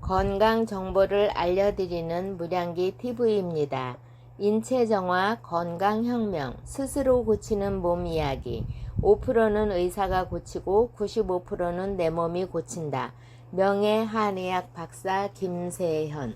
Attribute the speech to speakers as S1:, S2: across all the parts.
S1: 건강 정보를 알려드리는 무량기 TV입니다. 인체정화, 건강혁명, 스스로 고치는 몸 이야기. 5%는 의사가 고치고 95%는 내 몸이 고친다. 명예한의학 박사 김세현.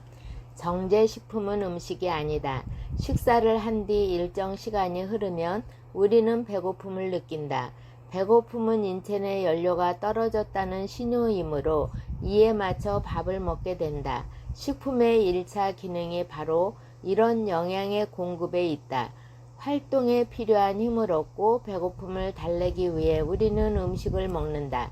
S1: 정제식품은 음식이 아니다. 식사를 한 뒤 일정 시간이 흐르면 우리는 배고픔을 느낀다. 배고픔은 인체 내 연료가 떨어졌다는 신호이므로 이에 맞춰 밥을 먹게 된다. 식품의 1차 기능이 바로 이런 영양의 공급에 있다. 활동에 필요한 힘을 얻고 배고픔을 달래기 위해 우리는 음식을 먹는다.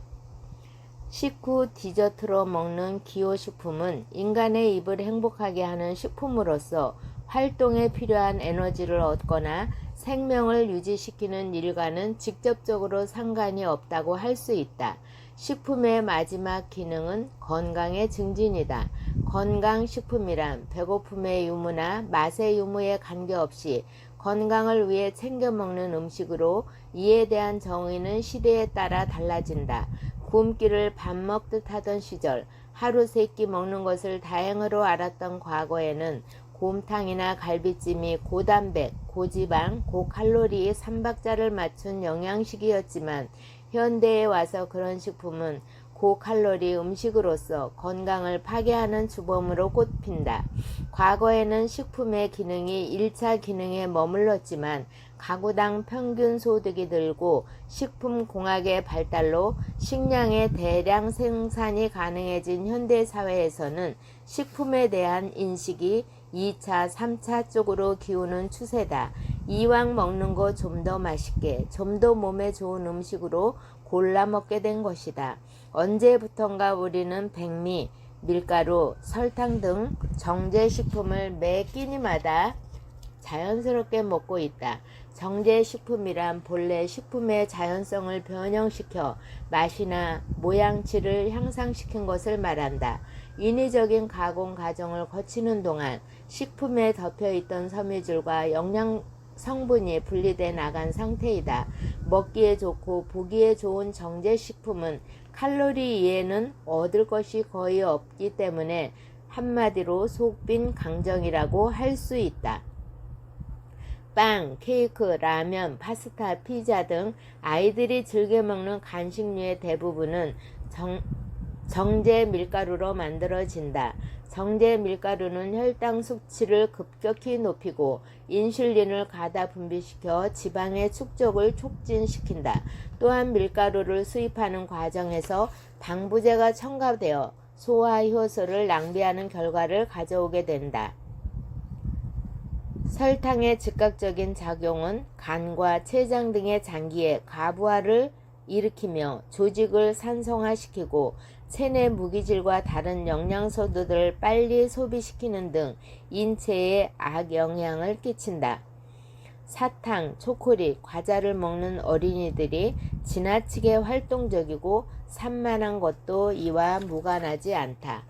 S1: 식후 디저트로 먹는 기호식품은 인간의 입을 행복하게 하는 식품으로서 활동에 필요한 에너지를 얻거나 생명을 유지시키는 일과는 직접적으로 상관이 없다고 할 수 있다. 식품의 마지막 기능은 건강의 증진이다. 건강식품이란 배고픔의 유무나 맛의 유무에 관계없이 건강을 위해 챙겨 먹는 음식으로 이에 대한 정의는 시대에 따라 달라진다. 굶기를 밥 먹듯 하던 시절 하루 3끼 먹는 것을 다행으로 알았던 과거에는 곰탕이나 갈비찜이 고단백, 고지방, 고칼로리 3박자를 맞춘 영양식이었지만 현대에 와서 그런 식품은 고칼로리 음식으로서 건강을 파괴하는 주범으로 꼽힌다. 과거에는 식품의 기능이 1차 기능에 머물렀지만 가구당 평균 소득이 늘고 식품공학의 발달로 식량의 대량 생산이 가능해진 현대사회에서는 식품에 대한 인식이 2차, 3차 쪽으로 기우는 추세다. 이왕 먹는 거 좀 더 맛있게, 좀 더 몸에 좋은 음식으로 골라 먹게 된 것이다. 언제부턴가 우리는 백미, 밀가루, 설탕 등 정제식품을 매 끼니마다 자연스럽게 먹고 있다. 정제식품이란 본래 식품의 자연성을 변형시켜 맛이나 모양치를 향상시킨 것을 말한다. 인위적인 가공 과정을 거치는 동안 식품에 덮여있던 섬유질과 영양 성분이 분리돼 나간 상태이다. 먹기에 좋고 보기에 좋은 정제식품은 칼로리 이외에는 얻을 것이 거의 없기 때문에 한마디로 속빈 강정이라고 할 수 있다. 빵, 케이크, 라면, 파스타, 피자 등 아이들이 즐겨 먹는 간식류의 대부분은 정제 밀가루로 만들어진다. 정제 밀가루는 혈당 수치를 급격히 높이고 인슐린을 가다 분비시켜 지방의 축적을 촉진시킨다. 또한 밀가루를 수입하는 과정에서 방부제가 첨가되어 소화 효소를 낭비하는 결과를 가져오게 된다. 설탕의 즉각적인 작용은 간과 췌장 등의 장기에 가부화를 일으키며 조직을 산성화시키고 체내 무기질과 다른 영양소들을 빨리 소비시키는 등 인체에 악영향을 끼친다. 사탕, 초콜릿, 과자를 먹는 어린이들이 지나치게 활동적이고 산만한 것도 이와 무관하지 않다.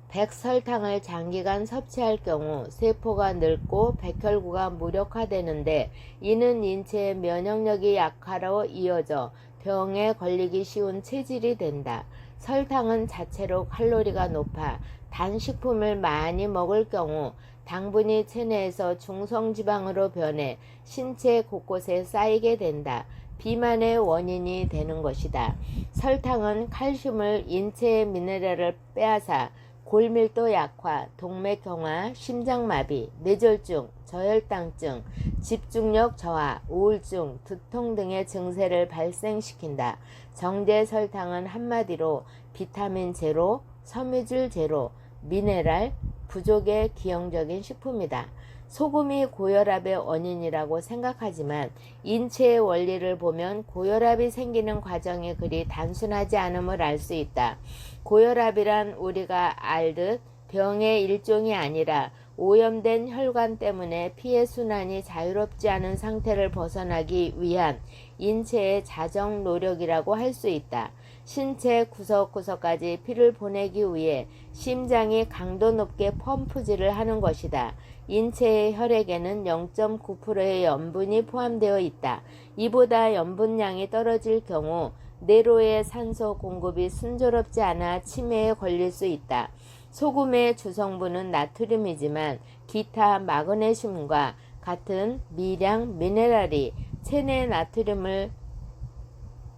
S1: 백설탕을 장기간 섭취할 경우 세포가 늙고 백혈구가 무력화되는데 이는 인체의 면역력이 약화로 이어져 병에 걸리기 쉬운 체질이 된다. 설탕은 자체로 칼로리가 높아 단식품을 많이 먹을 경우 당분이 체내에서 중성지방으로 변해 신체 곳곳에 쌓이게 된다. 비만의 원인이 되는 것이다. 설탕은 칼슘을 인체의 미네랄을 빼앗아 골밀도 약화, 동맥경화, 심장마비, 뇌졸중, 저혈당증, 집중력 저하, 우울증, 두통 등의 증세를 발생시킨다. 정제 설탕은 한마디로 비타민 제로, 섬유질 제로, 미네랄 부족의 기형적인 식품이다. 소금이 고혈압의 원인이라고 생각하지만 인체의 원리를 보면 고혈압이 생기는 과정이 그리 단순하지 않음을 알 수 있다. 고혈압이란 우리가 알듯 병의 일종이 아니라 오염된 혈관 때문에 피의 순환이 자유롭지 않은 상태를 벗어나기 위한 인체의 자정 노력이라고 할 수 있다. 신체 구석구석까지 피를 보내기 위해 심장이 강도 높게 펌프질을 하는 것이다. 인체의 혈액에는 0.9%의 염분이 포함되어 있다. 이보다 염분량이 떨어질 경우 내로의 산소 공급이 순조롭지 않아 치매에 걸릴 수 있다. 소금의 주성분은 나트륨이지만 기타 마그네슘과 같은 미량 미네랄이 체내 나트륨을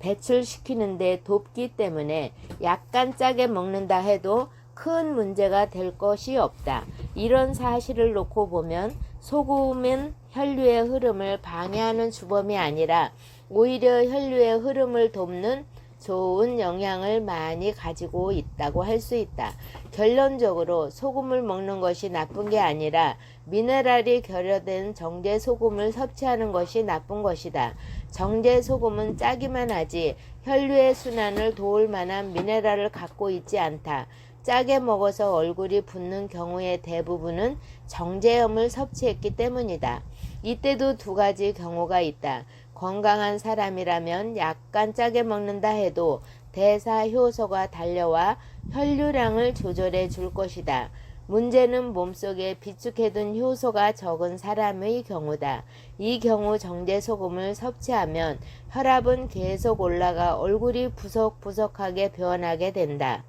S1: 배출시키는데 돕기 때문에 약간 짜게 먹는다 해도 큰 문제가 될 것이 없다. 이런 사실을 놓고 보면 소금은 혈류의 흐름을 방해하는 주범이 아니라 오히려 혈류의 흐름을 돕는 좋은 영향을 많이 가지고 있다고 할 수 있다. 결론적으로 소금을 먹는 것이 나쁜 게 아니라 미네랄이 결여된 정제 소금을 섭취하는 것이 나쁜 것이다. 정제 소금은 짜기만 하지 혈류의 순환을 도울 만한 미네랄을 갖고 있지 않다. 짜게 먹어서 얼굴이 붓는 경우의 대부분은 정제염을 섭취했기 때문이다. 이때도 두 가지 경우가 있다. 건강한 사람이라면 약간 짜게 먹는다 해도 대사 효소가 달려와 혈류량을 조절해 줄 것이다. 문제는 몸속에 비축해둔 효소가 적은 사람의 경우다. 이 경우 정제소금을 섭취하면 혈압은 계속 올라가 얼굴이 부석부석하게 변하게 된다.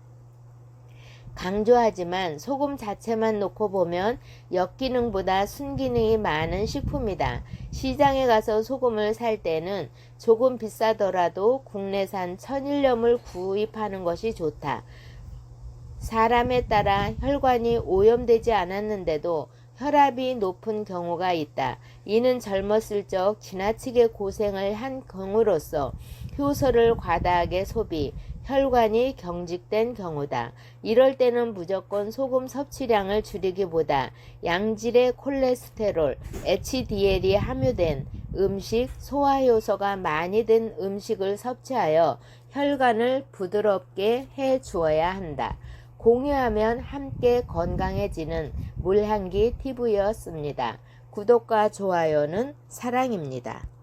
S1: 강조하지만 소금 자체만 놓고 보면 역기능보다 순기능이 많은 식품이다. 시장에 가서 소금을 살 때는 조금 비싸더라도 국내산 천일염을 구입하는 것이 좋다. 사람에 따라 혈관이 오염되지 않았는데도 혈압이 높은 경우가 있다. 이는 젊었을 적 지나치게 고생을 한 경우로서 효소를 과다하게 소비, 혈관이 경직된 경우다. 이럴 때는 무조건 소금 섭취량을 줄이기보다 양질의 콜레스테롤, HDL이 함유된 음식, 소화효소가 많이 든 음식을 섭취하여 혈관을 부드럽게 해 주어야 한다. 공유하면 함께 건강해지는 물향기 TV였습니다. 구독과 좋아요는 사랑입니다.